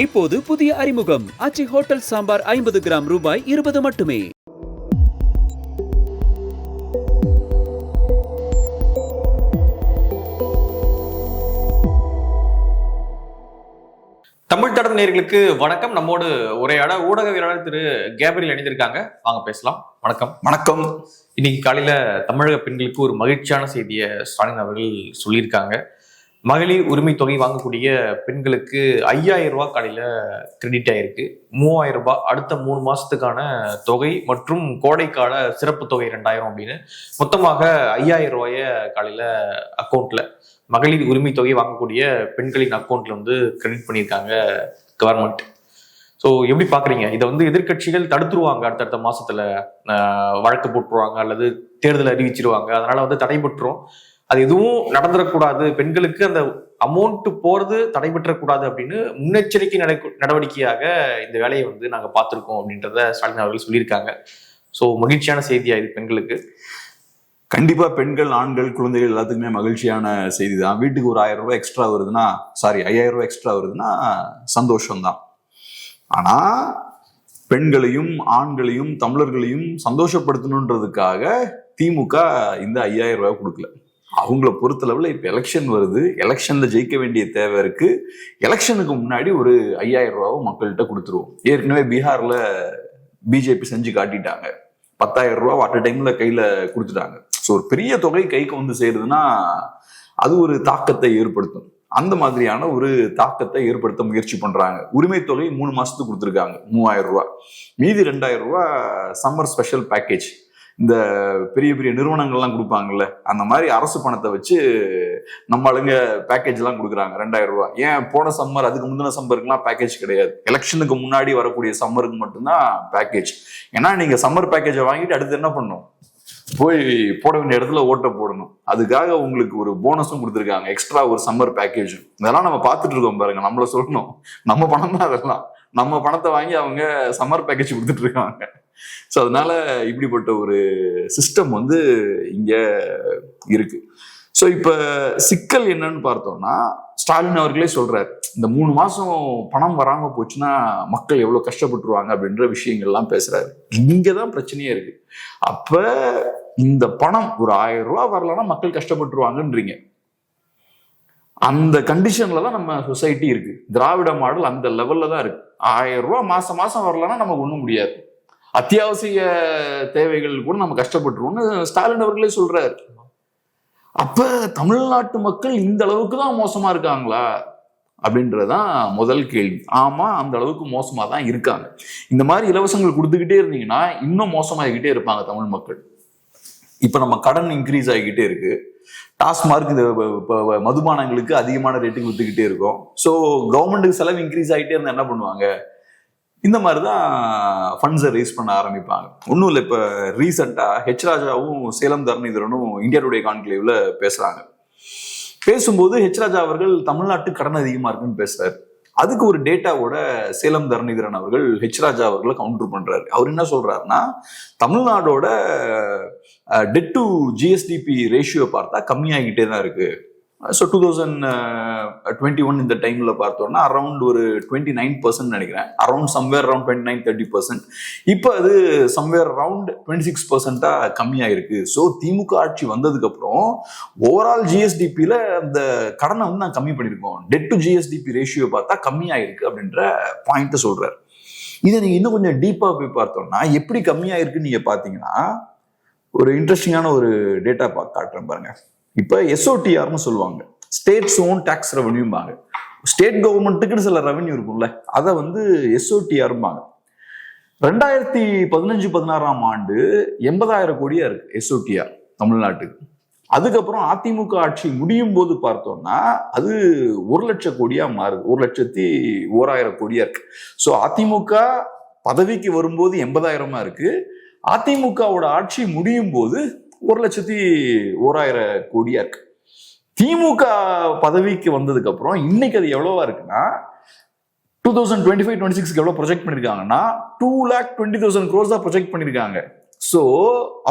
இப்போது புதிய அறிமுகம் ஆச்சி ஹோட்டல் சாம்பார் 50 கிராம் ரூபாய் 20 மட்டுமே. தமிழ் தடம் நேயர்களுக்கு வணக்கம். நம்மோடு உரையாட ஊடகவியலாளர் திரு கேப்ரியல் இணைந்திருக்காங்க. வாங்க பேசலாம். வணக்கம். வணக்கம். இன்னைக்கு காலையில தமிழக பெண்களுக்கு ஒரு மகிழ்ச்சியான செய்தியை ஸ்டாலின் அவர்கள் சொல்லியிருக்காங்க. மகளிர் உரிமை தொகை வாங்கக்கூடிய பெண்களுக்கு 5000 ரூபாய் காலையில கிரெடிட் ஆயிருக்கு. 3000 ரூபாய் அடுத்த 3 மாசத்துக்கான தொகை மற்றும் கோடைக்கால சிறப்பு தொகை 2000 அப்படின்னு மொத்தமாக 5000 ரூபாய காலையில அக்கௌண்ட்ல மகளிர் உரிமை தொகை வாங்கக்கூடிய பெண்களின் அக்கௌண்ட்ல கிரெடிட் பண்ணியிருக்காங்க கவர்மெண்ட். ஸோ எப்படி பாக்குறீங்க இதை? எதிர்கட்சிகள் தடுத்துருவாங்க, அடுத்தடுத்த மாசத்துல வழக்கு போட்டுருவாங்க அல்லது தேர்தல் அறிவிச்சிருவாங்க, அதனால தடைபட்டுரும். அது எதுவும் நடந்துடக்கூடாது, பெண்களுக்கு அந்த அமௌண்ட் போறது தடைபெற்றக்கூடாது அப்படின்னு முன்னெச்சரிக்கை நடவடிக்கையாக இந்த வேலையை நாங்க பார்த்திருக்கோம் அப்படின்றத ஸ்டாலின் அவர்கள் சொல்லியிருக்காங்க. ஸோ மகிழ்ச்சியான செய்தியா இது பெண்களுக்கு? கண்டிப்பா பெண்கள், ஆண்கள், குழந்தைகள் எல்லாத்துக்குமே மகிழ்ச்சியான செய்தி தான். வீட்டுக்கு ஒரு 1000 ரூபாய் எக்ஸ்ட்ரா வருதுன்னா, 5000 ரூபாய் எக்ஸ்ட்ரா வருதுன்னா சந்தோஷம்தான். ஆனா பெண்களையும் ஆண்களையும் தமிழர்களையும் சந்தோஷப்படுத்தணுன்றதுக்காக திமுக இந்த 5000 ரூபாய் கொடுக்கல. அவங்கள பொறுத்தளவுல இப்ப எலெக்ஷன் வருது, எலெக்ஷன்ல ஜெயிக்க வேண்டிய தேவை இருக்கு. எலெக்ஷனுக்கு முன்னாடி ஒரு 5000 ரூபாவை மக்கள்கிட்ட கொடுத்துருவோம். ஏற்கனவே பீகார்ல பிஜேபி செஞ்சு காட்டிட்டாங்க. 10,000 ரூபாய் அட் டைம்ல கையில கொடுத்துட்டாங்க. ஸோ ஒரு பெரிய தொகை கைக்கு சேருதுன்னா அது ஒரு தாக்கத்தை ஏற்படுத்தும். அந்த மாதிரியான ஒரு தாக்கத்தை ஏற்படுத்த முயற்சி பண்றாங்க. உரிமை தொகை 3 மாசத்துக்கு கொடுத்துருக்காங்க 3000 ரூபாய். மீதி 2000 ரூபாய் சம்மர் ஸ்பெஷல் பேக்கேஜ். இந்த பெரிய பெரிய நிறுவனங்கள்லாம் கொடுப்பாங்கல்ல, அந்த மாதிரி அரசு பணத்தை வச்சு நம்ம ஆளுங்க பேக்கேஜ் எல்லாம் கொடுக்குறாங்க 2000 ரூபாய். ஏன் போன சம்மர் அதுக்கு முந்தின சம்மருக்குலாம் பேக்கேஜ் கிடையாது, எலெக்ஷனுக்கு முன்னாடி வரக்கூடிய சம்மருக்கு மட்டும்தான் பேக்கேஜ். ஏன்னா நீங்க சம்மர் பேக்கேஜை வாங்கிட்டு அடுத்து என்ன பண்ணணும், போய் போட வேண்டிய இடத்துல ஓட்ட போடணும். அதுக்காக உங்களுக்கு ஒரு போனஸும் கொடுத்துருக்காங்க, எக்ஸ்ட்ரா ஒரு சம்மர் பேக்கேஜும். இதெல்லாம் நம்ம பார்த்துட்டு இருக்கோம் பாருங்க. நம்மள சொல்லணும், நம்ம பணம் தான் அதெல்லாம். நம்ம பணத்தை வாங்கி அவங்க சம்மர் பேக்கேஜ் கொடுத்துட்டு இருக்காங்க. ஸோ அதனால இப்படிப்பட்ட ஒரு சிஸ்டம் இங்க இருக்கு. ஸோ இப்ப சிக்கல் என்னன்னு பார்த்தோம்னா, ஸ்டாலின் அவர்களே சொல்றாரு, இந்த 3 மாசம் பணம் வராம போச்சுன்னா மக்கள் எவ்வளவு கஷ்டப்பட்டுருவாங்க அப்படின்ற விஷயங்கள்லாம் பேசுறாரு. இங்கதான் பிரச்சனையே இருக்கு. அப்ப இந்த பணம் ஒரு 1000 ரூபாய் வரலன்னா மக்கள் கஷ்டப்பட்டுருவாங்கன்றீங்க. அந்த கண்டிஷன்ல தான் நம்ம சொசைட்டி இருக்கு. திராவிட மாடல் அந்த லெவல்ல தான் இருக்கு. 1000 ரூபாய் மாசம் மாசம் வரலன்னா நமக்கு ஒண்ணும் முடியாது. அத்தியாவசிய தேவைகள் கூட நம்ம கஷ்டப்பட்டுருவோம்னு ஸ்டாலின் அவர்களே சொல்றாரு. அப்ப தமிழ்நாட்டு மக்கள் இந்த அளவுக்கு தான் மோசமா இருக்காங்களா அப்படின்றதான் முதல் கேள்வி. ஆமா, அந்த அளவுக்கு மோசமா தான் இருக்காங்க. இந்த மாதிரி இலவசங்கள் கொடுத்துக்கிட்டே இருந்தீங்கன்னா இன்னும் மோசமாகிக்கிட்டே இருப்பாங்க தமிழ் மக்கள். இப்ப நம்ம கடன் இன்க்ரீஸ் ஆகிக்கிட்டே இருக்கு. டாஸ்மார்க் இந்த மதுபானங்களுக்கு அதிகமான ரேட்டுக்கு வித்துக்கிட்டே இருக்கும். ஸோ கவர்மெண்ட்டுக்கு செலவு இன்க்ரீஸ் ஆகிட்டே இருந்தா என்ன பண்ணுவாங்க, இந்த மாதிரிதான் ஃபண்ட்ஸை ரேஸ் பண்ண ஆரம்பிப்பாங்க. ஒன்றும் இல்லை, இப்போ ரீசெண்டாக ஹெச் ராஜாவும் சேலம் தரணிதரனும் இந்தியா டுடே கான்க்ளேவ்ல பேசுறாங்க. பேசும்போது ஹெச் ராஜா அவர்கள் தமிழ்நாட்டு கடன் அதிகமா இருக்குன்னு பேசுறாரு. அதுக்கு ஒரு டேட்டாவோட சேலம் தரணிதரன் அவர்கள் ஹெச் ராஜா அவர்களை கவுண்டர் பண்றாரு. அவர் என்ன சொல்றாருன்னா, தமிழ்நாடோட டெட் டு ஜிஎஸ்டிபி ரேஷியோ பார்த்தா கம்மியாகிட்டே தான் இருக்கு. ஸோ 2021 இந்த டைம்ல பார்த்தோம்னா அரௌண்ட் ஒரு 29% நினைக்கிறேன், அரௌண்ட் சம்வேர் அரௌண்ட் 29-30%. இப்போ அது சம்வேர் அரௌண்ட் 26% கம்மியாயிருக்கு. ஸோ திமுக ஆட்சி வந்ததுக்கு அப்புறம் ஓவரால் ஜிஎஸ்டிபியில அந்த கடனை நான் கம்மி பண்ணியிருக்கோம், டெட் டு ஜிஎஸ்டிபி ரேஷியோ பார்த்தா கம்மியாயிருக்கு அப்படின்ற பாயிண்ட்டை சொல்றாரு. இதை நீங்க இன்னும் கொஞ்சம் டீப்பா போய் பார்த்தோம்னா எப்படி கம்மியாயிருக்குன்னு நீங்க பாத்தீங்கன்னா, ஒரு இன்ட்ரெஸ்டிங்கான ஒரு டேட்டா காட்டுறேன் பாருங்க. இப்ப எஸ்ஓடிஆர்னு சொல்லுவாங்க, ஸ்டேட்ஸ் ஓன் டாக்ஸ் ரெவன்யூம்பாங்க. ஸ்டேட் கவர்மெண்ட்டுக்கு சில ரெவன்யூ இருக்கும்ல, அதை எஸ்ஓடிஆர்பாங்க. 2015-16 ஆண்டு 80,000 கோடியா இருக்கு எஸ்ஓடிஆர் தமிழ்நாட்டுக்கு. அதுக்கப்புறம் அதிமுக ஆட்சி முடியும் போது பார்த்தோம்னா அது 1,00,000 கோடியா மாறுது, 1,01,000 கோடியா இருக்கு. ஸோ அதிமுக பதவிக்கு வரும்போது 80,000 இருக்கு, அதிமுகவோட ஆட்சி முடியும் போது 1,01,000 கோடியா இருக்கு. திமுக பதவிக்கு வந்ததுக்கு அப்புறம் இன்னைக்கு அது எவ்வளவா இருக்குன்னா 2025-26 எவ்வளவு ப்ரொஜெக்ட் பண்ணிருக்காங்கன்னா 2,20,000 crores தான் ப்ரொஜெக்ட் பண்ணிருக்காங்க. ஸோ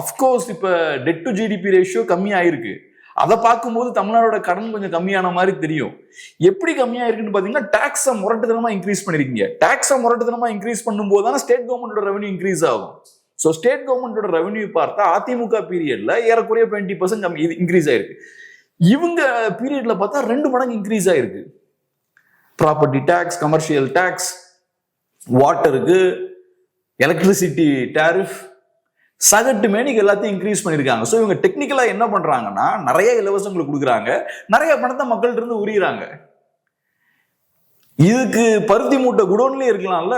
அஃப்கோர்ஸ் இப்ப டெட் டு ஜிடிபி ரேஷியோ கம்மி ஆயிருக்கு. அதை பார்க்கும்போது தமிழ்நாடோட கடன் கொஞ்சம் கம்மியான மாதிரி தெரியும். எப்படி கம்மியா இருக்குன்னு பாத்தீங்கன்னா டாக்ஸை முரட்டுத்தனமா இன்க்ரீஸ் பண்ணிருக்கீங்க. டாக்ஸை முரட்டுத்தனமா இன்க்ரீஸ் பண்ணும்போது தானே ஸ்டேட் கவர்மெண்டோட ரெவன்யூ இன்க்ரீஸ் ஆகும். ஸோ ஸ்டேட் கவர்மெண்டோட ரெவன்யூ பார்த்தா அதிமுக பீரியட்ல ஏறக்குறைய 20% இன்க்ரீஸ் ஆயிருக்கு. இவங்க பீரியட்ல பார்த்தா 2 மடங்கு இன்க்ரீஸ் ஆயிருக்கு. ப்ராப்பர்ட்டி டேக்ஸ், கமர்ஷியல் டேக்ஸ், வாட்டருக்கு, எலக்ட்ரிசிட்டி டேரிஃப், சகட்டு மேனிக்கு எல்லாத்தையும் இன்க்ரீஸ் பண்ணிருக்காங்க. ஸோ இவங்க டெக்னிக்கலா என்ன பண்றாங்கன்னா நிறைய இலவசங்களை கொடுக்குறாங்க, நிறைய பணத்தை மக்கள்கிட்ட இருந்து உரியுறாங்க. இதுக்கு பருத்தி மூட்டை குடோன்லயே இருக்கலாம்ல,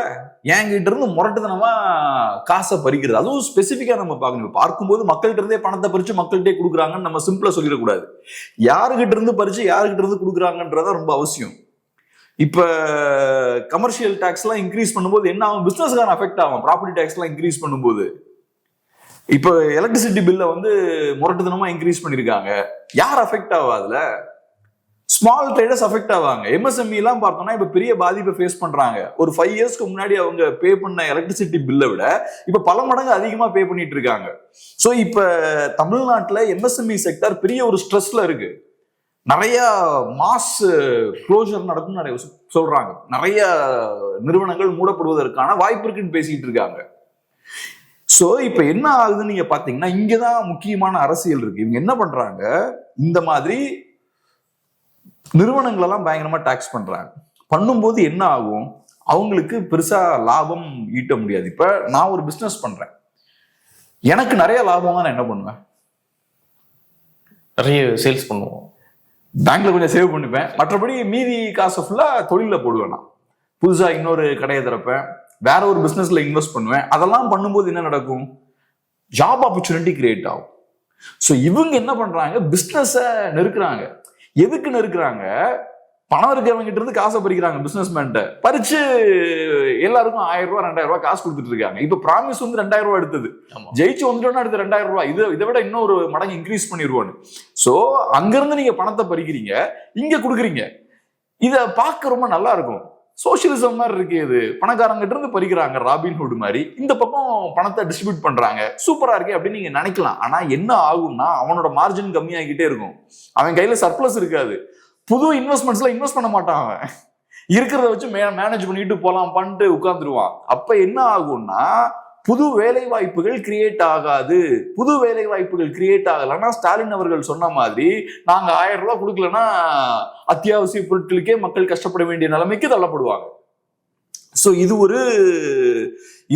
என்கிட்ட இருந்து முரட்டுத்தனமா காசை பறிக்கிறது. அதுவும் ஸ்பெசிபிக்கா நம்ம பார்க்கணும். பார்க்கும்போது மக்கள்கிட்ட இருந்தே பணத்தை பறிச்சு மக்கள்கிட்டே கொடுக்குறாங்கன்னு நம்ம சிம்பிளா சொல்லிடக்கூடாது. யாருகிட்ட இருந்து பறிச்சு யாருகிட்ட இருந்து கொடுக்குறாங்கன்றதான் ரொம்ப அவசியம். இப்ப கமர்ஷியல் டாக்ஸ் எல்லாம் இன்க்ரீஸ் பண்ணும்போது என்ன ஆகும்? பிசினஸ்கான அஃபெக்ட் ஆகும். ப்ராப்பர்ட்டி டாக்ஸ் எல்லாம் இன்க்ரீஸ் பண்ணும்போது இப்ப எலக்ட்ரிசிட்டி பில்ல முரட்டுத்தனமா இன்க்ரீஸ் பண்ணிருக்காங்க. யார் அஃபெக்ட் ஆகாதுல? ஸ்மால் ட்ரேடர்ஸ் அஃபெக்ட் ஆவாங்க. எம்எஸ்எம்இ எல்லாம் பார்த்தோம்னா இப்ப பெரிய பாதிப்பை ஃபேஸ் பண்றாங்க. ஒரு 5 இயர்ஸ்க்கு முன்னாடி அவங்க பே பண்ண எலக்ட்ரிசிட்டி பில்லை விட இப்ப பல மடங்கு அதிகமா பே பண்ணிட்டு இருக்காங்க. சோ இப்ப தமிழ்நாட்டுல எம்எஸ்எம்இ செக்டர் பெரிய ஒரு ஸ்ட்ரெஸ்ல இருக்கு. நிறைய மாஸ் க்ளோஷர் நடக்கும் நிறைய சொல்றாங்க. நிறைய நிறுவனங்கள் மூடப்படுவதற்கான வாய்ப்பு இருக்குன்னு பேசிட்டு இருக்காங்க. சோ இப்ப என்ன ஆகுதுன்னு நீங்க பாத்தீங்கன்னா இங்கதான் முக்கியமான அரசியல் இருக்கு. இவங்க என்ன பண்றாங்க? இந்த மாதிரி நிறுவனங்கள் எல்லாம் பயங்கரமா டாக்ஸ் பண்றாங்க. பண்ணும்போது என்ன ஆகும்? அவங்களுக்கு பெருசா லாபம் ஈட்ட முடியாது. இப்ப நான் ஒரு பிசினஸ் பண்றேன், எனக்கு நிறைய லாபம் தான். நான் என்ன பண்ணுவேன்? நிறைய சேல்ஸ் பண்ணுவோம், பேங்க்ல கொஞ்சம் சேவ் பண்ணிப்பேன். மற்றபடி மீதி காசை ஃபுல்லா தொழில போடுவேன். நான் புதுசா இன்னொரு கடையை திறப்பேன், வேற ஒரு பிசினஸ்ல இன்வெஸ்ட் பண்ணுவேன். அதெல்லாம் பண்ணும்போது என்ன நடக்கும்? ஜாப் ஆப்பர்ச்சுனிட்டி கிரியேட் ஆகும். ஸோ இவங்க என்ன பண்றாங்க? பிசினஸ நெருக்குறாங்க. எதுக்கு நெருக்குறாங்க? பணம் இருக்கிறவங்க கிட்ட இருந்து காசை பறிக்கிறாங்க. பிசினஸ்மேன்ட்ட பறிச்சு எல்லாருக்கும் 1000 ரூபாய் 2000 ரூபாய் காசு கொடுத்துட்டு இருக்காங்க. இப்ப ப்ராமிஸ் 2000 ரூபாய் எடுத்தது, ஜெயிச்சு வந்துட்டோம்னா அடுத்து 2000 ரூபாய், இதை விட இன்னொரு மடங்கு இன்க்ரீஸ் பண்ணிடுவோன்னு. சோ அங்கிருந்து நீங்க பணத்தை பறிக்கிறீங்க, இங்க கொடுக்குறீங்க. இத பார்க்க ரொம்ப நல்லா இருக்கும். சோசியலிசம் மாதிரி இருக்கு. இது பணக்காரங்கிட்ட இருந்து பறிக்கிறாங்க, ராபின்ஹுட் மாதிரி. இந்த பக்கம் பணத்தை டிஸ்ட்ரிபியூட் பண்றாங்க, சூப்பரா இருக்கு அப்படின்னு நீங்க நினைக்கலாம். ஆனா என்ன ஆகும்னா அவனோட மார்ஜின் கம்மியாகிட்டே இருக்கும். அவன் கையில சர்ப்ளஸ் இருக்காது. புது இன்வெஸ்ட்மெண்ட்ஸ்ல இன்வெஸ்ட் பண்ண மாட்டான். அவன் இருக்கிறத வச்சு மேனேஜ் பண்ணிட்டு போலாம் பண்ணிட்டு உட்கார்ந்துருவான். அப்ப என்ன ஆகும்னா புது வேலை வாய்ப்புகள் கிரியேட் ஆகாது. புது வேலை வாய்ப்புகள் கிரியேட் ஆகலன்னா ஸ்டாலின் அவர்கள் சொன்ன மாதிரி நாங்க 1000 ரூபாய் கொடுக்கலன்னா அத்தியாவசிய பொருட்களுக்கே மக்கள் கஷ்டப்பட வேண்டிய நிலைமைக்கு தள்ளப்படுவாங்க. சோ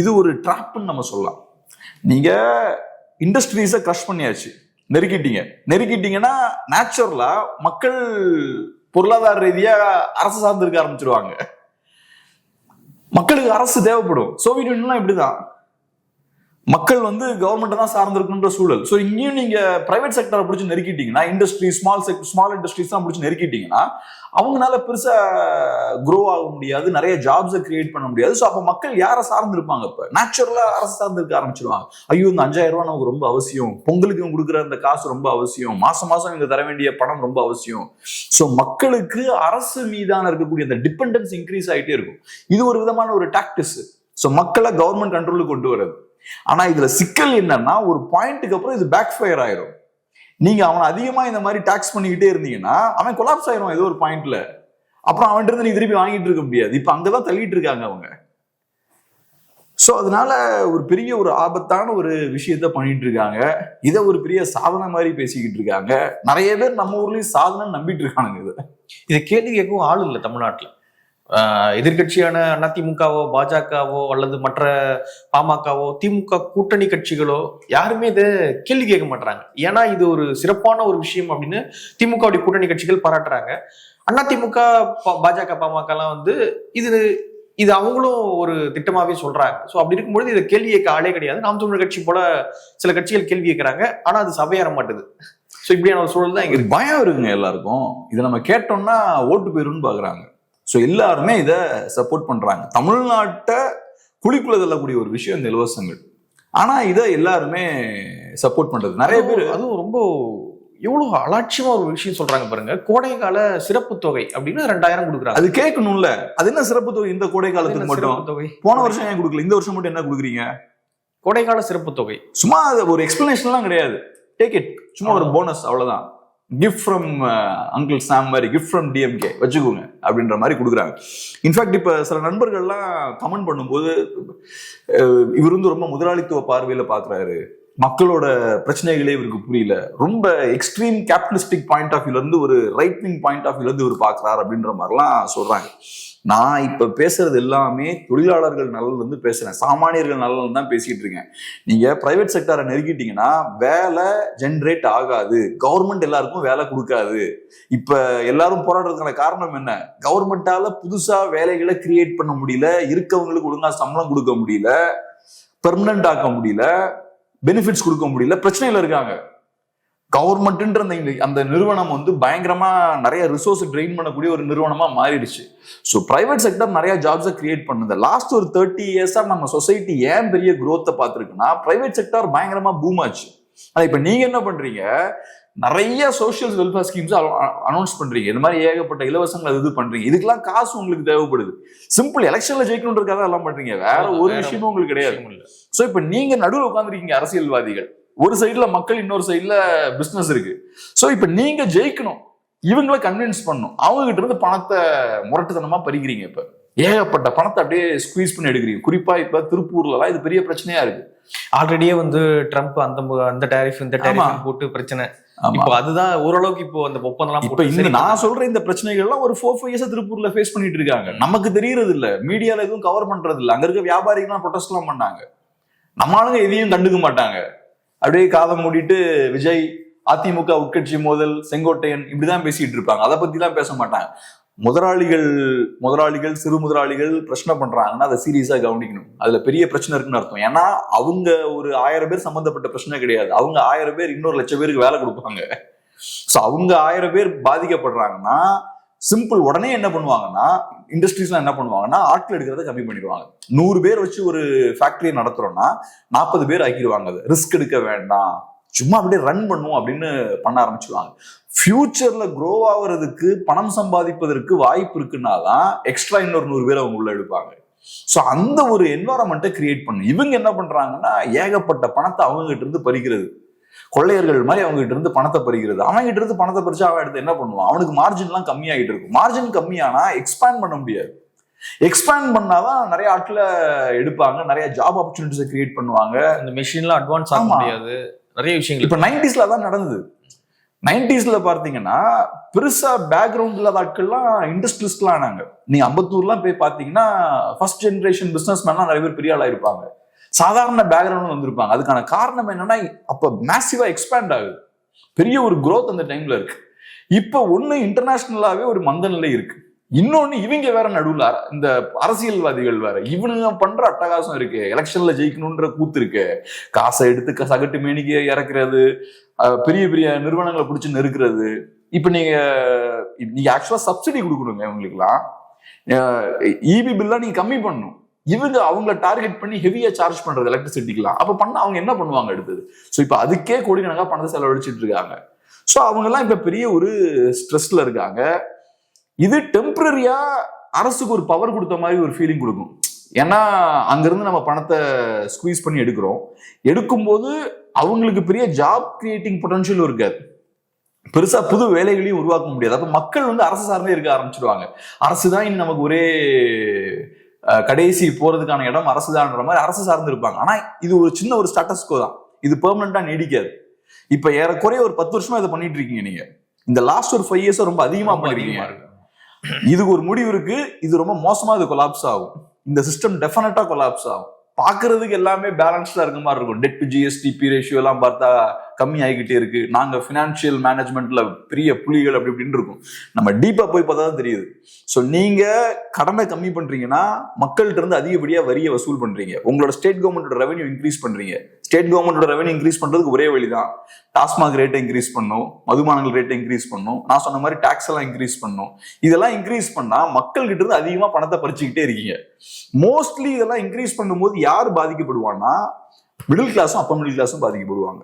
இது ஒரு ட்ராப்னு நம்ம சொல்லலாம். நீங்க இண்டஸ்ட்ரீஸை கிரஷ் பண்ணியாச்சு, நெருக்கிட்டீங்கன்னா நேச்சுரலா மக்கள் பொருளாதார ரீதியா அரசு சார்ந்து இருக்க ஆரம்பிச்சிருவாங்க. மக்களுக்கு அரசு தேவைப்படும். சோவியத் யூனியன்லாம் இப்படிதான், மக்கள் கவர்மெண்ட் தான் சார்ந்திருக்குன்ற சூழல். ஸோ இங்கேயும் நீங்க பிரைவேட் செக்டரை பிடிச்சி நெருக்கிட்டீங்கன்னா, இண்டஸ்ட்ரி ஸ்மால் இண்டஸ்ட்ரீஸ் தான் பிடிச்சி நெருக்கிட்டீங்கன்னா அவங்களால பெருசா க்ரோ ஆக முடியாது, நிறைய ஜாப்ஸை கிரியேட் பண்ண முடியாது. ஸோ அப்போ மக்கள் யாரை சார்ந்திருப்பாங்க? இப்ப நேச்சுரலா அரசு சார்ந்து இருக்க ஆரம்பிச்சிருவாங்க. ஐயோ இந்த 5000 ரூபாய் நமக்கு ரொம்ப அவசியம், பொங்கலுக்கு இவங்க கொடுக்குற அந்த காசு ரொம்ப அவசியம், மாசம் இவங்க தர வேண்டிய பணம் ரொம்ப அவசியம். ஸோ மக்களுக்கு அரசு மீதான இருக்கக்கூடிய அந்த டிபெண்டன்ஸ் இன்க்ரீஸ் ஆகிட்டே இருக்கும். இது ஒரு விதமான ஒரு டாக்டிஸ். ஸோ மக்களை கவர்மெண்ட் கண்ட்ரோலுக்கு கொண்டு வர்றது. ஆனா இதுல சிக்கல் என்னன்னா ஒரு பாயிண்ட்டுக்கு அப்புறம் இது பேக் ஃபயர் ஆயிரும். நீங்க அவனை அதிகமா இந்த மாதிரி டாக்ஸ் பண்ணிக்கிட்டே இருந்தீங்கன்னா அவன் கொலாப்ஸ் ஆயிரும் ஏதோ ஒரு பாயிண்ட்ல. அப்புறம் அவன்கிட்ட இருந்து நீ திருப்பி வாங்கிட்டு இருக்க முடியாது. இப்ப அங்கதான் தள்ளிட்டு இருக்காங்க அவங்க. சோ அதனால ஒரு பெரிய ஒரு ஆபத்தான ஒரு விஷயத்த பண்ணிட்டு இருக்காங்க. இதை ஒரு பெரிய சாதனை மாதிரி பேசிக்கிட்டு இருக்காங்க. நிறைய பேர் நம்ம ஊர்லயும் சாதனை நம்பிட்டு இருக்கானுங்க. இதை கேள்வி கேட்கவும் ஆள் இல்லை தமிழ்நாட்டுல. எதிர்கட்சியான அதிமுகவோ பாஜகவோ அல்லது மற்ற பாமகவோ திமுக கூட்டணி கட்சிகளோ யாருமே இதை கேள்வி கேட்க மாட்டாங்க. ஏன்னா இது ஒரு சிறப்பான ஒரு விஷயம் அப்படின்னு திமுக கூட்டணி கட்சிகள் பாராட்டுறாங்க. அதிமுக பாஜக பாமக எல்லாம் இது அவங்களும் ஒரு திட்டமாவே சொல்றாங்க. ஸோ அப்படி இருக்கும்பொழுது இதை கேள்வி கேட்க ஆளே கிடையாது. நாம் தமிழர் கட்சி போல சில கட்சிகள் கேள்வி கேட்கறாங்க, ஆனா அது சபையேற மாட்டுது. ஸோ இப்படியான ஒரு சூழல் தான் இங்க பயம் இருக்குங்க எல்லாருக்கும். இதை நம்ம கேட்டோம்னா ஓட்டு போயிருன்னு பாக்குறாங்க. ஸோ எல்லாருமே இதை சப்போர்ட் பண்றாங்க. தமிழ்நாட்டை குழிக்குள்ள தள்ளக்கூடிய ஒரு விஷயம் இந்த இலவசங்கள். ஆனா இதை எல்லாருமே சப்போர்ட் பண்றது நிறைய பேர். அதுவும் ரொம்ப எவ்வளவு அலட்சியமா ஒரு விஷயம் சொல்றாங்க பாருங்க. கோடைகால சிறப்பு தொகை அப்படின்னு 2000 கொடுக்குறாங்க. அது கேட்கணும்ல, அது என்ன சிறப்பு தொகை இந்த கோடை காலத்துக்கு மட்டும்? போன வருஷம் ஏன் கொடுக்கல, இந்த வருஷம் மட்டும் என்ன கொடுக்குறீங்க? கோடைகால சிறப்பு தொகை சும்மா ஒரு எக்ஸ்பிளனேஷன் எல்லாம் கிடையாது. டேக் இட், சும்மா ஒரு போனஸ், அவ்வளவுதான். கிஃப்ட் ஃப்ரம் அங்கிள் சாம் மாதிரி, கிஃப்ட் ஃப்ரம் டிஎம்கே வச்சுக்கோங்க அப்படின்ற மாதிரி கொடுக்குறாங்க. இன்ஃபேக்ட் இப்ப சில நண்பர்கள்லாம் கமெண்ட் பண்ணும்போது இவர் வந்து ரொம்ப முதலாளித்துவ பார்வையில பாக்குறாரு, மக்களோட பிரச்சனைகளே இவருக்கு புரியல, ரொம்ப எக்ஸ்ட்ரீம் கேபிட்டலிஸ்டிக் பாயிண்ட் ஆஃப் வியூல இருந்து ஒரு ரைட் விங் பாயிண்ட் ஆஃப் வியூல இருந்து இவர் பாக்குறாரு அப்படின்ற மாதிரிலாம் சொல்றாங்க. நான் இப்ப பேசுறது எல்லாமே தொழிலாளர்கள் நலன்ல இருந்து பேசுறேன், சாமானியர்கள் நலன்ல தான் பேசிட்டு இருக்கேன். நீங்க பிரைவேட் செக்டரை நெருக்கிட்டீங்கன்னா வேலை ஜென்ரேட் ஆகாது, கவர்மெண்ட் எல்லாருக்கும் வேலை கொடுக்காது. இப்ப எல்லாரும் போராடுறதுக்கான காரணம் என்ன? கவர்மெண்டால புதுசா வேலைகளை கிரியேட் பண்ண முடியல, இருக்கவங்களுக்கு ஒழுங்கா சம்பளம் கொடுக்க முடியல, பெர்மனன்ட் ஆக்க முடியல, பெனிஃபிட்ஸ் கொடுக்க முடியல, பிரச்சனையில இருக்காங்க. கவர்மெண்ட்ன்ற அந்த நிறுவனம் வந்து பயங்கரமா நிறைய ரிசோர்ஸ் ட்ரெயின் பண்ணக்கூடிய ஒரு நிறுவனமா மாறிடுச்சு. ஸோ பிரைவேட் செக்டர் நிறைய ஜாப்ஸை கிரியேட் பண்ணுது. லாஸ்ட் ஒரு 30 இயர்ஸா நம்ம சொசைட்டி ஏன் பெரிய growth பார்த்துருக்குன்னா பிரைவேட் செக்டர் பயங்கரமா பூம் ஆச்சு. ஆனா இப்ப நீங்க என்ன பண்றீங்க, நிறைய சோசியல் வெல்ஃபேர் ஸ்கீம்ஸ் அனௌன்ஸ் பண்றீங்க, இந்த மாதிரி ஏகப்பட்ட இலவசங்கள் இது பண்றீங்க. இதுக்கெல்லாம் காசு உங்களுக்கு தேவைப்படுது. சிம்பிள் எலெக்ஷன்ல ஜெயிக்கணுன்றதுக்காக எல்லாம் பண்றீங்க, வேற ஒரு விஷயமும் உங்களுக்கு கிடையாது. சோ இப்ப நீங்க நடுவில் உட்காந்துருக்கீங்க அரசியல்வாதிகள், ஒரு சைடுல மக்கள், இன்னொரு சைடுல பிசினஸ் இருக்கு. சோ இப்ப நீங்க ஜெயிக்கணும், இவங்களை கன்வின்ஸ் பண்ணணும், அவங்க கிட்ட இருந்து பணத்தை முரட்டுத்தனமா பறிக்கிறீங்க. இப்ப ஏகப்பட்ட பணத்தை அப்படியே ஸ்குவீஸ் பண்ணி எடுக்கிறீங்க. குறிப்பா இப்ப திருப்பூர்ல எல்லாம் இது பெரிய பிரச்சனையா இருக்கு. ஆல்ரெடியே வந்து ட்ரம்ப் அந்த டேரிஃப் இந்த டேரிஃப் போட்டு பிரச்சனை. இப்போ அதுதான் ஓரளவுக்கு இப்போ அந்த ஒப்பந்தம் இப்ப இந்த நான் சொல்ற இந்த பிரச்சனைகள் எல்லாம் ஒரு 4-5 இயர்ஸ் திருப்பூர்ல ஃபேஸ் பண்ணிட்டு இருக்காங்க. நமக்கு தெரியறது இல்ல, மீடியால எதுவும் கவர் பண்றது இல்ல. அங்க இருக்க வியாபாரிகள் ப்ரொடெஸ்ட் எல்லாம் பண்ணாங்க, நம்ம ஆளுங்க எதையும் கண்டுக்க மாட்டாங்க. அப்படியே காதை மூடிட்டு விஜய், அதிமுக உட்கட்சி மோதல், செங்கோட்டையன் இப்படிதான் பேசிட்டு இருப்பாங்க. அதை பத்தி எல்லாம் பேச மாட்டாங்க. முதலாளிகள் சிறு முதலாளிகள் பிரச்சனை பண்றாங்கன்னா அதை சீரியஸா கவனிக்கணும். அதுல பெரிய பிரச்சனை இருக்குன்னு அர்த்தம். ஏன்னா அவங்க ஒரு 1000 பேர் சம்பந்தப்பட்ட பிரச்சனை கிடையாது, அவங்க 1000 பேர் இன்னொரு 1,00,000 பேருக்கு வேலை கொடுப்பாங்க. சோ அவங்க 1000 பேர் பாதிக்கப்படுறாங்கன்னா சிம்பிள் உடனே என்ன பண்ணுவாங்கன்னா, இண்டஸ்ட்ரீஸ்லாம் என்ன பண்ணுவாங்கன்னா ஆட்கள் எடுக்கிறத கம்மி பண்ணிடுவாங்க. 100 பேர் வச்சு ஒரு ஃபேக்டரியை நடத்துறோம்னா 40 பேர் ஆக்கிடுவாங்க. அது ரிஸ்க் எடுக்க வேண்டாம், சும்மா அப்படியே ரன் பண்ணும் அப்படின்னு பண்ண ஆரம்பிச்சுடுவாங்க. ஃபியூச்சர்ல க்ரோ ஆகுறதுக்கு, பணம் சம்பாதிப்பதற்கு வாய்ப்பு இருக்குன்னாதான் எக்ஸ்ட்ரா இன்னொரு 100 பேர் அவங்க உள்ள எடுப்பாங்க. ஸோ அந்த ஒரு என்வாரன்மெண்ட்டை கிரியேட் பண்ணு. இவங்க என்ன பண்றாங்கன்னா ஏகப்பட்ட பணத்தை அவங்க கிட்ட இருந்து பறிக்கிறது, கொள்ளையர்கள் மாதிரி அவங்க கிட்ட இருந்து பணத்தை பறிக்கிறது. அவங்க கிட்ட இருந்து பணத்தை பறிச்சு அவன் எடுத்து என்ன பண்ணுவான், அவனுக்கு மார்ஜின் எல்லாம் கம்மியாகிட்டு இருக்கும். மார்ஜின் கம்மியானா எக்ஸ்பேண்ட் பண்ண முடியாது. எக்ஸ்பேண்ட் பண்ணாதான் நிறைய ஆட்களை எடுப்பாங்க, நிறைய ஜாப் ஆப்பர்ச்சுனிட்டிஸை கிரியேட் பண்ணுவாங்க. இந்த மெஷின்லாம் அட்வான்ஸ் ஆக முடியாது, நிறைய விஷயங்கள். இப்ப 90ஸ்ல தான் நடந்தது. 90ஸ்ல பார்த்தீங்கன்னா பெருசா பேக்ரவுண்ட் இல்லாத ஆட்கள்லாம் இண்டஸ்ட்ரியலிஸ்ட்லாம் ஆனாங்க. நீங்க அம்பத்தூர்லாம் போய் பார்த்தீங்கன்னா ஃபர்ஸ்ட் ஜென்ரேஷன் பிசினஸ் மேன்லாம் நிறைய பேர் பெரிய ஆளா இருப்பாங்க, சாதாரண பேக்ரவுண்ட் வந்திருப்பாங்க. அதுக்கான காரணம் என்னன்னா அப்ப மேசிவா எக்ஸ்பேண்ட் ஆகுது, பெரிய ஒரு growth அந்த டைம்ல இருக்கு. இப்ப ஒண்ணு இன்டர்நேஷனலாவே ஒரு மந்த நிலை இருக்கு, இன்னொன்னு இவங்க வேற நடுவுல இந்த அரசியல்வாதிகள் வேற இவனுங்க பண்ற அட்டகாசம் இருக்கு. எலெக்ஷன்ல ஜெயிக்கணும்ன்ற கூத்து இருக்கு, காசை எடுத்து சகட்டு மேனிக்கு இறக்குறது, பெரிய பெரிய நிறுவனங்களை பிடிச்சு நெருக்கிறது. இப்ப நீங்க ஆக்சுவலா சப்சிடி கொடுக்கணுங்க இவங்களுக்குலாம், இபி பில்லாம் நீங்க கம்மி பண்ணணும். இவங்க அவங்கள டார்கெட் பண்ணி ஹெவியா சார்ஜ் பண்றது எலக்ட்ரிசிட்டிக்கலாம். அப்ப பண்ண அவங்க என்ன பண்ணுவாங்க அடுத்தது? ஸோ இப்ப அதுக்கே கோடிக்கணக்கா பணத்தை செலவழிச்சிட்டு இருக்காங்க. ஸோ அவங்க எல்லாம் இப்ப பெரிய ஒரு ஸ்ட்ரெஸ்ல இருக்காங்க. இது டெம்பரரியா அரசுக்கு ஒரு பவர் கொடுத்த மாதிரி ஒரு ஃபீலிங் கொடுக்கும். ஏன்னா அங்கிருந்து நம்ம பணத்தை ஸ்குவீஸ் பண்ணி எடுக்கிறோம். எடுக்கும்போது அவங்களுக்கு பெரிய ஜாப் கிரியேட்டிங் பொட்டன்ஷியலும் இருக்காது, பெருசா புது வேலைகளையும் உருவாக்க முடியாது. அப்ப மக்கள் வந்து அரசு சார்ந்தே இருக்க ஆரம்பிச்சிடுவாங்க. அரசு தான் இனி நமக்கு ஒரே கடைசி போறதுக்கான இடம் அரசுதான்ற மாதிரி அரசு சார்ந்து இருப்பாங்க. ஆனா இது ஒரு சின்ன ஒரு ஸ்டேட்டஸ் கோ தான், இது பெர்மனண்டா நீடிக்காது. இப்ப ஏறக்குறைய ஒரு 10 வருஷமா இதை பண்ணிட்டு இருக்கீங்க நீங்க. இந்த லாஸ்ட் ஒரு 5 இயர்ஸ் ரொம்ப அதிகமா பண்ணிருக்கீங்க. இதுக்கு ஒரு முடிவு இருக்கு, இது ரொம்ப மோசமா இது கொலாப்ஸ் ஆகும். இந்த சிஸ்டம் டெஃபினட்டா கொலாப்ஸ் ஆகும். பாக்குறதுக்கு எல்லாமே பேலன்ஸ்டா இருக்க மாதிரி இருக்கும். டெட் டு ஜிஎஸ்டிபி ரேஷியோ எல்லாம் பார்த்தா கம்மி ஆகிக்கிட்டே இருக்கு. நாங்க பினான்சியல் மேனேஜ்மெண்ட்ல பெரிய புலிகள் அப்படி இப்படின்னு இருக்கும். நம்ம டீப்பா போய் பார்த்தா தான் தெரியுது. ஸோ நீங்க கடனை கம்மி பண்றீங்கன்னா மக்கள்கிட்ட இருந்து அதிகப்படியா வரியை வசூல் பண்றீங்க, உங்களோட ஸ்டேட் கவர்மெண்டோட ரெவன்யூ இன்க்ரீஸ் பண்றீங்க. ஸ்டேட் கவர்மெண்டோட ரெவன்யூ இன்க்ரீஸ் பண்றதுக்கு ஒரே வழிதான், டாஸ்மாக் ரேட்டை இன்க்ரீஸ் பண்ணும், மதுபானங்கள் ரேட்டை இன்க்ரீஸ் பண்ணும், நான் சொன்ன மாதிரி டாக்ஸ் எல்லாம் இன்க்ரீஸ் பண்ணும். இதெல்லாம் இன்க்ரீஸ் பண்ணா மக்கள் கிட்ட இருந்து அதிகமா பணத்தை பறிச்சுக்கிட்டே இருக்கீங்க. மோஸ்ட்லி இதெல்லாம் இன்க்ரீஸ் பண்ணும்போது யார் பாதிக்கப்படுவான்னா மிடில் கிளாஸும் அப்பர் மிடில் கிளாஸும் பாதிக்கப்படுவாங்க.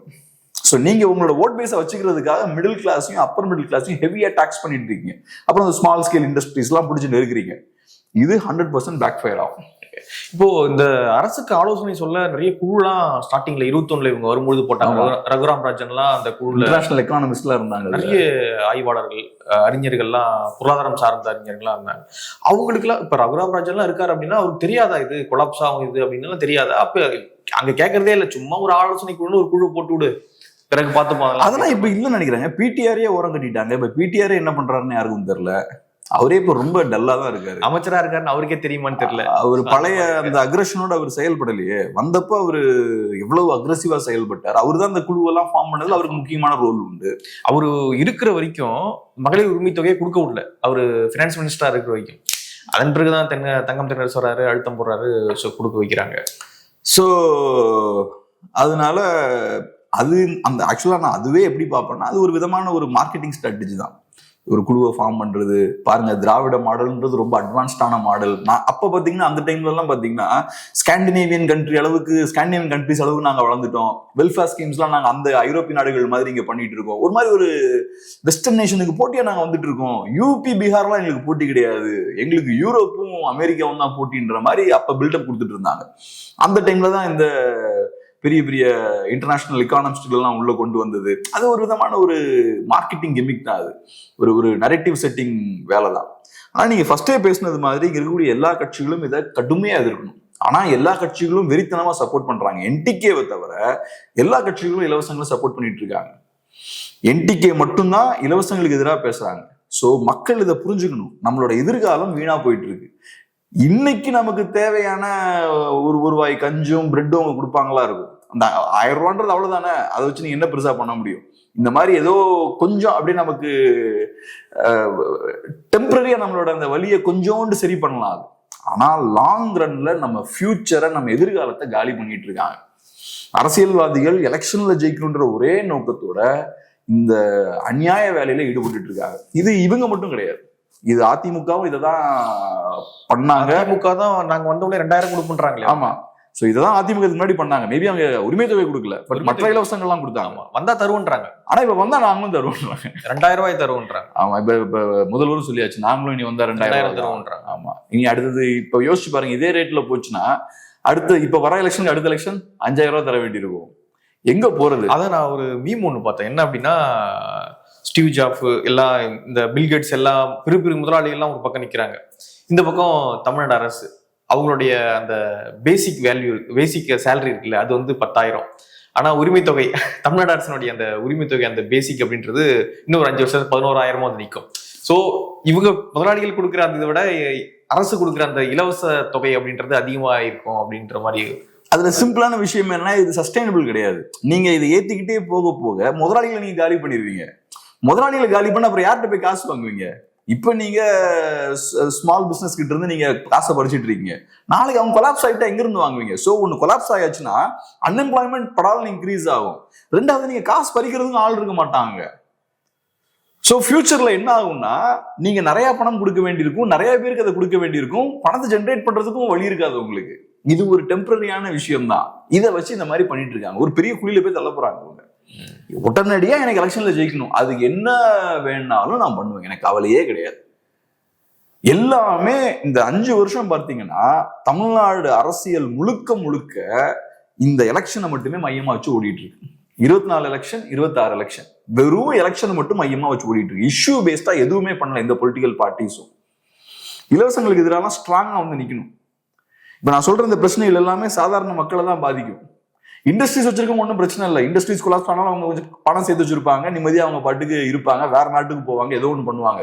ஸோ நீங்க உங்களோட ஓட் பேஸை வச்சுக்கிறதுக்காக மிடில் கிளாஸையும் அப்பர் மிடில் கிளாஸையும் ஹெவியா டாக்ஸ் பண்ணிட்டு இருக்கீங்க. அப்புறம் அந்த ஸ்மால் ஸ்கேல் இண்டஸ்ட்ரீஸ் எல்லாம் பிடிச்சி நெருக்கிறீங்க. இது 100% பேக் ஃபயர் ஆகும். இப்போ இந்த அரசுக்கு ஆலோசனை சொல்ல நிறைய குழுலாம் ஸ்டார்டிங்ல 21 இவங்க வரும்பொழுது போட்டாங்க. ரகுராம் ராஜன்லாம் அந்த குழுல இன்டர்நேஷனல் எக்கானமிஸ்ட்ல இருந்தாங்க. நிறைய ஆய்வாளர்கள், அறிஞர்கள்லாம், பொருளாதாரம் சார்ந்த அறிஞர்கள்லாம் இருந்தாங்க. அவங்களுக்குலாம் இப்ப ரகுராம் ராஜன்லாம் இருக்காரு அப்படின்னா அவருக்கு தெரியாதா இது கொலாப்ஸ் ஆகும் இது அப்படின்னு தெரியாதா? அப்ப அங்க கேட்கறதே இல்லை, சும்மா ஒரு ஆலோசனை குழுன்னு ஒரு குழு போட்டு விடு, பிறகு பார்த்து அதெல்லாம் இப்ப இல்லன்னு நினைக்கிறாங்க. பிடிஆரே ஓரம் கட்டிட்டாங்க. இப்ப பிடிஆரே என்ன பண்றாருன்னு யாருக்கும் தெரியல. அவரே இப்ப ரொம்ப டல்லா தான் இருக்காரு. அமைச்சரா இருக்காருன்னு அவருக்கே தெரியுமான்னு தெரியல. அவர் பழைய அந்த அக்ரஷனோட அவர் செயல்படலையே. வந்தப்போ அவரு எவ்வளவு அக்ரெசிவா செயல்பட்டார். அவரு தான் அந்த குழுவெல்லாம் ஃபார்ம் பண்ணதுல அவருக்கு முக்கியமான ரோல் உண்டு. அவரு இருக்கிற வரைக்கும் மகளிர் உரிமை தொகையை கொடுக்க விடல, அவரு பினான்ஸ் மினிஸ்டரா இருக்கிற வரைக்கும். அதன் பிறகுதான் தங்கம் தென்னரசு வர்றாரு, அழுத்தம் போடுறாரு, கொடுக்க வைக்கிறாங்க. ஸோ அதனால அது அந்த ஆக்சுவலா நான் அதுவே எப்படி பார்ப்பேன்னா, அது ஒரு விதமான ஒரு மார்க்கெட்டிங் ஸ்ட்ராட்டஜி தான். ஒரு குழுவை ஃபார்ம் பண்றது பாருங்க, திராவிட மாடல்ன்றது ரொம்ப அட்வான்ஸ்டான மாடல். நான் அப்ப பாத்தீங்கன்னா அந்த டைம்ல எல்லாம் பாத்தீங்கன்னா ஸ்காண்டினேவியன் கண்ட்ரிஸ் அளவுக்கு நாங்க வளர்ந்துட்டோம். வெல்ஃபேர் ஸ்கீம்ஸ்லாம் நாங்க அந்த ஐரோப்பிய நாடுகள் மாதிரி இங்க பண்ணிட்டு இருக்கோம். ஒரு மாதிரி ஒரு வெஸ்டர்ன் நேஷனுக்கு போட்டியா நாங்க வந்துட்டு இருக்கோம். யூபி பீகார்லாம் எங்களுக்கு போட்டி கிடையாது, எங்களுக்கு யூரோப்பும் அமெரிக்காவும் தான் போட்டின்ற மாதிரி அப்ப பில்டப் கொடுத்துட்டு இருந்தாங்க. அந்த டைம்ல தான் இந்த பெரிய பெரிய இன்டர்நேஷனல் எக்கானமிஸ்ட்லாம் உள்ள கொண்டு வந்தது. அது ஒரு விதமான ஒரு மார்க்கெட்டிங் கிமிக் தான். அது ஒரு நரேட்டிவ் செட்டிங் வேலை தான். ஆனா நீங்க ஃபர்ஸ்டே பேசினது மாதிரி இங்க இருக்கக்கூடிய எல்லா கட்சிகளும் இதை கடுமையா எதிர்க்கணும். ஆனா எல்லா கட்சிகளும் வெறித்தனமா சப்போர்ட் பண்றாங்க. என்டிகேவை தவிர எல்லா கட்சிகளும் இலவசங்களை சப்போர்ட் பண்ணிட்டு இருக்காங்க. என்டிகே மட்டும்தான் இலவசங்களுக்கு எதிராக பேசுறாங்க. சோ மக்கள் இதை புரிஞ்சுக்கணும். நம்மளோட எதிர்காலம் வீணா போயிட்டு இருக்கு. இன்னைக்கு நமக்கு தேவையான ஒரு ரூபாய் கஞ்சும் பிரெட்டும் அவங்க கொடுப்பாங்களா இருக்கும். அந்த 1000 ரூபான்றது அவ்வளவுதானே, அதை வச்சு நீங்க என்ன பெருசா பண்ண முடியும்? இந்த மாதிரி ஏதோ கொஞ்சம் அப்படியே நமக்கு டெம்பரரியா நம்மளோட அந்த வலியை கொஞ்சோண்டு சரி பண்ணலாம். அது ஆனா லாங் ரன்ல நம்ம ஃபியூச்சரை, நம்ம எதிர்காலத்தை காலி பண்ணிட்டு இருக்காங்க. அரசியல்வாதிகள் எலெக்ஷன்ல ஜெயிக்கணுன்ற ஒரே நோக்கத்தோட இந்த அநியாய வேலையில ஈடுபட்டு இருக்காங்க. இது இவங்க மட்டும் கிடையாது, இது அதிமுகவும் இதைதான் பண்ணாங்க. அதிமுக தான் நாங்க வந்த உடனே 2000 கொடுப்போம்ன்றாங்களே. ஆமா, சோ இததான் அதிமுக முன்னாடி பண்ணாங்க. மேபி அவங்க உரிமை தொகை கொடுக்கல, பட் மற்ற இலவசங்கள் எல்லாம் கொடுத்தாங்க. வந்தா தருவோன்றாங்க. ஆனா இப்ப வந்தா நாங்களும் தருவோன்றாங்க. 2000 ரூபாய் தருவோன்றாங்க. ஆமா, இப்ப முதல்வரும் சொல்லியாச்சு, நாங்களும் இனி வந்தா 2000 தருவோன்றாங்க. ஆமா, இனி அடுத்தது இப்ப யோசிச்சு பாருங்க, இதே ரேட்ல போச்சுன்னா அடுத்து இப்ப வர எலெக்ஷன், அடுத்த எலெக்ஷன் 5000 ரூபாய் தர வேண்டியிருக்கும். எங்க போறது? அதான் நான் ஒரு மீம் ஒண்ணு பார்த்தேன். என்ன அப்படின்னா, ஸ்டீவ் ஜாப் எல்லாம், இந்த பில்கேட்ஸ் எல்லாம் பெரிய பெரிய முதலாளிகள் எல்லாம் ஒரு பக்கம் நிக்கிறாங்க, இந்த பக்கம் தமிழ்நாடு அரசு அவங்களுடைய அந்த பேசிக் சேலரி இருக்குல்ல, அது வந்து 10,000. ஆனா உரிமை தொகை, தமிழ்நாடு அரசினுடைய அந்த உரிமை தொகை, அந்த பேசிக் அப்படின்றது இன்னும் ஒரு 5 வருஷம் 11,000 வந்து நிற்கும். ஸோ இவங்க முதலாளிகள் கொடுக்குற அந்த விட அரசு கொடுக்குற அந்த இலவச தொகை அப்படின்றது அதிகமா இருக்கும் அப்படின்ற மாதிரி. அதுல சிம்பிளான விஷயம் என்னன்னா, இது சஸ்டைனபிள் கிடையாது. நீங்க இதை ஏத்திக்கிட்டே போக போக முதலாளிகளை நீங்க காலி பண்ணிடுவீங்க. முதலாளிகளை காலி பண்ண அப்புறம் யார்கிட்ட போய் காசு வாங்குவீங்க? இப்ப நீங்க ஸ்மால் பிசினஸ் கிட்ட இருந்து நீங்க காசை பறிச்சுட்டு இருக்கீங்க, நாளைக்கு அவங்க கொலாப்ஸ் ஆகிட்டா எங்க இருந்து வாங்குவீங்க? சோ ஒன்னு கொலாப்ஸ் ஆயாச்சுன்னா அன்எம்ப்ளாய்மெண்ட் படாலும் இன்க்ரீஸ் ஆகும். ரெண்டாவது, நீங்க காசு பறிக்கிறதுக்கும் ஆள் இருக்க மாட்டாங்க. சோ ஃபியூச்சர்ல என்ன ஆகும்னா, நீங்க நிறைய பணம் கொடுக்க வேண்டியிருக்கும், நிறைய பேருக்கு அதை கொடுக்க வேண்டியிருக்கும், பணத்தை ஜென்ரேட் பண்றதுக்கும் வழி இருக்காது உங்களுக்கு. இது ஒரு டெம்பரரியான விஷயம் தான். இதை வச்சு இந்த மாதிரி பண்ணிட்டு இருக்காங்க. ஒரு பெரிய குழியில போய் தள்ள போறாங்க. உடனடியா எனக்கு எலெக்ஷன்ல ஜெயிக்கணும், அதுக்கு என்ன வேணாலும் நான் பண்ணுவேன், எனக்கு கவலையே கிடையாது. எல்லாமே இந்த 5 வருஷம் பார்த்தீங்கன்னா தமிழ்நாடு அரசியல் முழுக்க முழுக்க இந்த எலெக்ஷனை மட்டுமே மையமா வச்சு ஓடிட்டு இருக்கு. 24 எலெக்ஷன், 26 எலெக்ஷன், வெறும் எலெக்ஷன் மட்டும் மையமா வச்சு ஓடிட்டு இருக்கு. இஷ்யூ பேஸ்டா எதுவுமே பண்ணல இந்த பொலிட்டிக்கல் பார்ட்டிஸும். இலவசங்களுக்கு எதிராக ஸ்ட்ராங்கா வந்து நிக்கணும். இப்ப நான் சொல்ற இந்த பிரச்சனைகள் எல்லாமே சாதாரண மக்களை தான் பாதிக்கும். இண்டஸ்ட்ரீஸ் வச்சிருக்க ஒன்றும் பிரச்சனை இல்லை. இண்டஸ்ட்ரீஸ் கொலாப்ஸ் ஆனாலும் அவங்க கொஞ்சம் பணம் சேர்த்து வச்சிருப்பாங்க, நிம்மதியாக அவங்க பாட்டுக்கு இருப்பாங்க, வேற நாட்டுக்கு போவாங்க, ஏதோ ஒன்று பண்ணுவாங்க.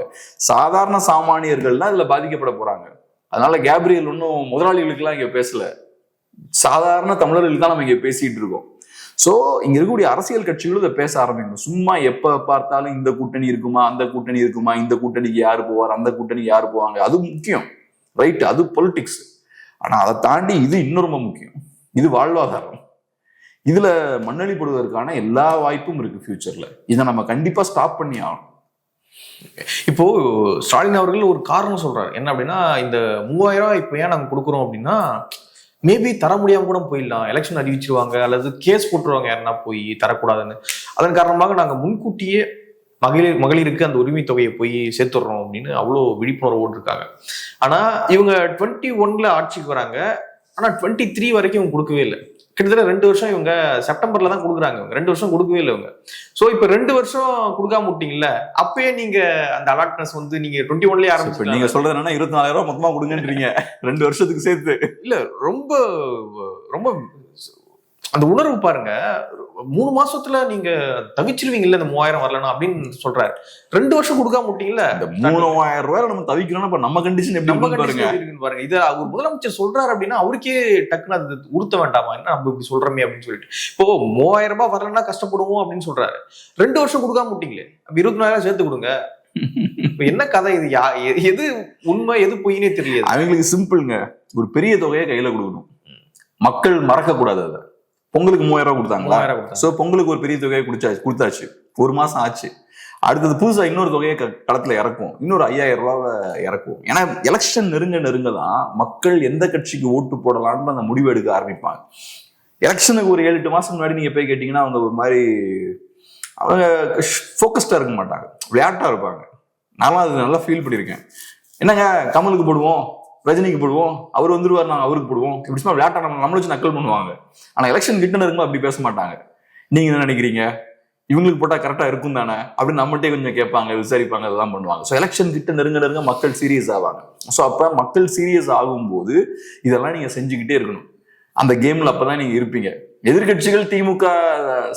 சாதாரண சாமானியர்கள் தான் இதுல பாதிக்கப்பட போறாங்க. அதனால கேப்ரியல் ஒன்றும் முதலாளிகளுக்கெல்லாம் இங்க பேசல, சாதாரண தமிழர்களுக்கு தான் நம்ம இங்க பேசிட்டு இருக்கோம். சோ இங்க இருக்கக்கூடிய அரசியல் கட்சிகளும் இதை பேச ஆரம்பிக்கணும். சும்மா எப்ப பார்த்தாலும் இந்த கூட்டணி இருக்குமா, அந்த கூட்டணி இருக்குமா, இந்த கூட்டணிக்கு யாரு போவார், அந்த கூட்டணிக்கு யாரு போவாங்க, அது முக்கியம், ரைட், அது பொலிட்டிக்ஸ். ஆனா அதை தாண்டி இது இன்னும் ரொம்ப முக்கியம். இது வாழ்வாதாரம். இதுல மண்ணளிப்படுவதற்கான எல்லா வாய்ப்பும் இருக்கு ஃபியூச்சர்ல. இதை நம்ம கண்டிப்பா ஸ்டாப் பண்ணி ஆகணும். இப்போ ஸ்டாலின் அவர்கள் ஒரு காரணம் சொல்றாரு, என்ன அப்படின்னா, இந்த 3000 ரூபாய் இப்ப ஏன் நாங்க கொடுக்குறோம் அப்படின்னா, மேபி தர முடியாம கூட போயிடலாம், எலெக்ஷன் அறிவிச்சிருவாங்க அல்லது கேஸ் போட்டுருவாங்க யாருன்னா போய் தரக்கூடாதுன்னு. அதன் காரணமாக நாங்க முன்கூட்டியே மகளிருக்கு அந்த உரிமை தொகையை போய் சேர்த்துடுறோம் அப்படின்னு அவ்வளோ விழிப்புணர்வோடு இருக்காங்க. ஆனா இவங்க 21ல ஆட்சிக்கு வராங்க, ஆனா 23 வரைக்கும் இவங்க கொடுக்கவே இல்லை. கிட்டத்தட்ட 2 வருஷம் இவங்க செப்டம்பர்ல தான் கொடுக்குறாங்க. இவங்க 2 வருஷம் கொடுக்கவே இல்லை இவங்க. சோ இப்ப 2 வருஷம் கொடுக்காம விட்டீங்கல்ல, அப்பயே நீங்க அந்த அலாட்னஸ் வந்து நீங்க 21லயே ஆரம்பிச்சு. நீங்க சொல்றது என்னன்னா 24,000 ரூபாய் மொத்தமா கொடுங்கன்றீங்க 2 வருஷத்துக்கு சேர்த்து. இல்ல ரொம்ப ரொம்ப அந்த உணர்வு பாருங்க. 3 மாசத்துல நீங்க தவிச்சிருவீங்கல்ல இந்த 3000 வரலன்னா அப்படின்னு சொல்றாரு. 2 வருஷம் கொடுக்காம விட்டீங்கல்ல. இந்த 3000 ரூபாய் நம்ம தவிக்கணும்னா இப்ப நம்ம கண்டிஷன் எப்படி பாருங்க. இத அவர் முதலமைச்சர் சொல்றாரு அப்படின்னா அவருக்கே டக்குன்னு அது உறுத்த வேண்டாமா, என்ன நம்ம இப்படி சொல்றோமே அப்படின்னு சொல்லிட்டு. இப்போ 3000 ரூபாய் வரலன்னா கஷ்டப்படுவோம் அப்படின்னு சொல்றாரு. 2 வருஷம் கொடுக்காம விட்டீங்களே, அப்ப 24,000 சேர்த்து கொடுங்க. இப்ப என்ன கதை இது? எது உண்மை எது பொய்னே தெரியல. அவங்களுக்கு சிம்பிள்ங்க, ஒரு பெரிய தொகையை கையில கொடுக்கணும். மக்கள் மறக்க கூடாது. அதை பொங்கலுக்கு 3000 ரூபாய் கொடுத்தாங்களா? சோ பொங்கலுக்கு ஒரு பெரிய தொகையை கொடுத்தாச்சு. 1 மாசம் ஆச்சு. அடுத்தது புதுசா இன்னொரு தொகையை களத்துல இறக்கும், இன்னொரு 5000 ரூபாவை இறக்கும். ஏன்னா எலெக்ஷன் நெருங்க தான் மக்கள் எந்த கட்சிக்கு ஓட்டு போடலான்னு அந்த முடிவு எடுக்க ஆரம்பிப்பாங்க. எலெக்ஷனுக்கு ஒரு 7-8 மாசம் முன்னாடி நீங்க போய் கேட்டீங்கன்னா அவங்க ஒரு மாதிரி அவங்க ஃபோக்கஸ்டா இருக்க மாட்டாங்க, விளையாட்டா இருப்பாங்க. நானும் அது நல்லா ஃபீல் பண்ணியிருக்கேன். என்னங்க கமலுக்கு போடுவோம், ரஜினிக்கு போடுவோம், அவர் வந்துருவார், நாங்கள் அவருக்கு போடுவோம், இப்படி சும்மா விளையாட்டா நம்மளை வச்சு நக்கல் பண்ணுவாங்க. ஆனா எலெக்ஷன் கிட்ட இருக்கும்போது அப்படி பேச மாட்டாங்க. நீங்க என்ன நினைக்கிறீங்க, இவங்களுக்கு போட்டா கரெக்டா இருக்கும் தானே அப்படின்னு நம்மகிட்டே கொஞ்சம் கேட்பாங்க, விசாரிப்பாங்க, அதெல்லாம் பண்ணுவாங்க. ஸோ எலெக்ஷன் கிட்ட நெருங்க மக்கள் சீரியஸ் ஆவாங்க. ஸோ அப்ப மக்கள் சீரியஸ் ஆகும்போது இதெல்லாம் நீங்க செஞ்சுக்கிட்டே இருக்கணும். அந்த கேம்ல அப்பதான் நீங்க இருப்பீங்க. எதிர்கட்சிகள் திமுக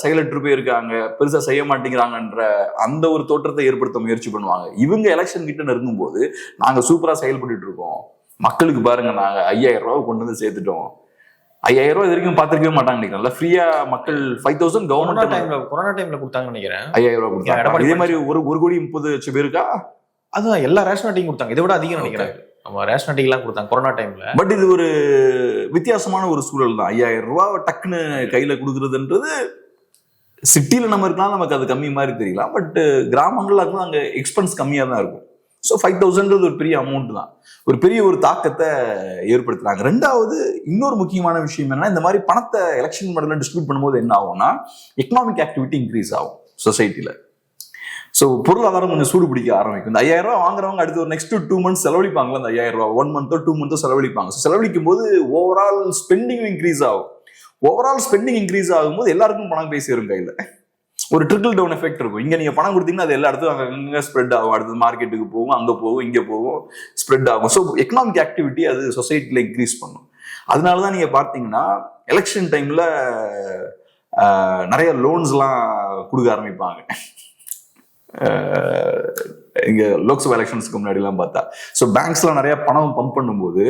செயலற்று போயிருக்காங்க, பெருசா செய்ய மாட்டேங்கிறாங்கன்ற அந்த ஒரு தோற்றத்தை ஏற்படுத்த முயற்சி பண்ணுவாங்க. இவங்க எலெக்ஷன் கிட்ட நெருங்கும் போது நாங்க சூப்பரா செயல்பட்டு இருக்கோம், மக்களுக்கு பாருங்க நாங்க 5000 ரூபாய் கொண்டு வந்து சேர்த்துட்டோம். 5000 ரூபாய் இது வரைக்கும் பாத்துருக்கவே மாட்டாங்க நினைக்கிறேன். ஃப்ரீயா மக்கள் 5000 கவர்மெண்ட் கொரோனா டைம்ல கொடுத்தாங்கன்னு நினைக்கிறேன். 5000 ரூபாய் கொடுத்தாங்க. இதே மாதிரி 1,30,00,000 பேருக்கா? அதுதான் எல்லா ரேஷன் அட்டையும் கொடுத்தாங்க. இதை விட அதிகம் நினைக்கிறேன். நம்ம ரேஷன் அட்டைகள்லாம் கொடுத்தாங்க கொரோனா டைம்ல. பட் இது ஒரு வித்தியாசமான ஒரு சூழல் தான். 5000 ரூபாய் டக்குன்னு கையில கொடுக்குறதுன்றது சிட்டியில நம்ம இருக்கலாம், நமக்கு அது கம்மி மாதிரி தெரியலாம். பட் கிராமங்கள்ல இருக்கும் அங்க எக்ஸ்பென்ஸ் கம்மியா தான் இருக்கும். ஸோ 5,000 ஒரு பெரிய அமௌண்ட் தான், ஒரு பெரிய ஒரு தாக்கத்தை ஏற்படுத்துறாங்க. ரெண்டாவது இன்னொரு முக்கியமான விஷயம் என்னன்னா, இந்த மாதிரி பணத்தை எலெக்ஷன் மாடல டிஸ்ட்ரிபியூட் பண்ணும்போது என்ன ஆகும்னா எக்கனாமிக் ஆக்டிவிட்டி இன்க்ரீஸ் ஆகும் சொசைட்டில. ஸோ பொருளாதாரம் கொஞ்சம் சூடு பிடிக்க ஆரம்பிக்கும். இந்த 5000 ரூபாய் வாங்குறவங்க அடுத்து ஒரு நெக்ஸ்ட் 2 months செலவழிப்பாங்களா, அந்த 5000 ரூபாய் 1 month 2 month செலவழிப்பாங்க. ஸோ செலவழிக்கும் போது ஓவரால் ஸ்பெண்டிங் இன்க்ரீஸ் ஆகும். ஓவரால் ஸ்பெண்டிங் இன்க்ரீஸ் ஆகும்போது எல்லாருக்கும் பணம் போய் சேரும் கையில. ஒரு ட்ரிக்கிள் டவுன் எஃபெக்ட் இருக்கும். இங்க நீங்க பணம் கொடுத்தீங்கன்னா அது எல்லா இடத்தும் அங்க ஸ்ப்ரெட் ஆகும். அடுத்து மார்க்கெட்டுக்கு போகும், அங்க போகும், இங்க போகும், ஸ்ப்ரெட் ஆகும். ஸோ எக்கனாமிக் ஆக்டிவிட்டி அது சொசைட்டில இன்க்ரீஸ் பண்ணும். அதனாலதான் நீங்க பார்த்தீங்கன்னா எலெக்ஷன் டைம்ல நிறைய லோன்ஸ் எல்லாம் கொடுக்க ஆரம்பிப்பாங்க. இங்க லோக்சபா எலெக்ஷன்ஸ்க்கு முன்னாடி எல்லாம் பார்த்தா ஸோ பேங்க்ஸ்லாம் நிறைய பணம் பம்ப் பண்ணும்போது,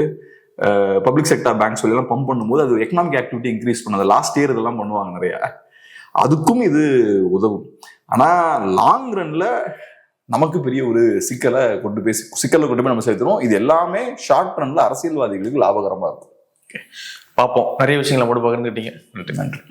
பப்ளிக் செக்டர் பேங்க்ஸ் எல்லாம் பம்ப் பண்ணும்போது அது எக்கனாமிக் ஆக்டிவிட்டி இன்க்ரீஸ் பண்ணுது. லாஸ்ட் இயர் இதெல்லாம் பண்ணுவாங்க நிறைய. அதுக்கும் இது உதவும். ஆனா லாங் ரன்ல நமக்கு பெரிய ஒரு சிக்கலை கொண்டு போய் நம்ம சேர்த்துறோம். இது எல்லாமே ஷார்ட் ரன்ல அரசியல்வாதிகளுக்கு லாபகரமா இருக்கும். பார்ப்போம். நிறைய விஷயங்களை மட்டும் பகிர்ந்துட்டீங்க. நன்றி.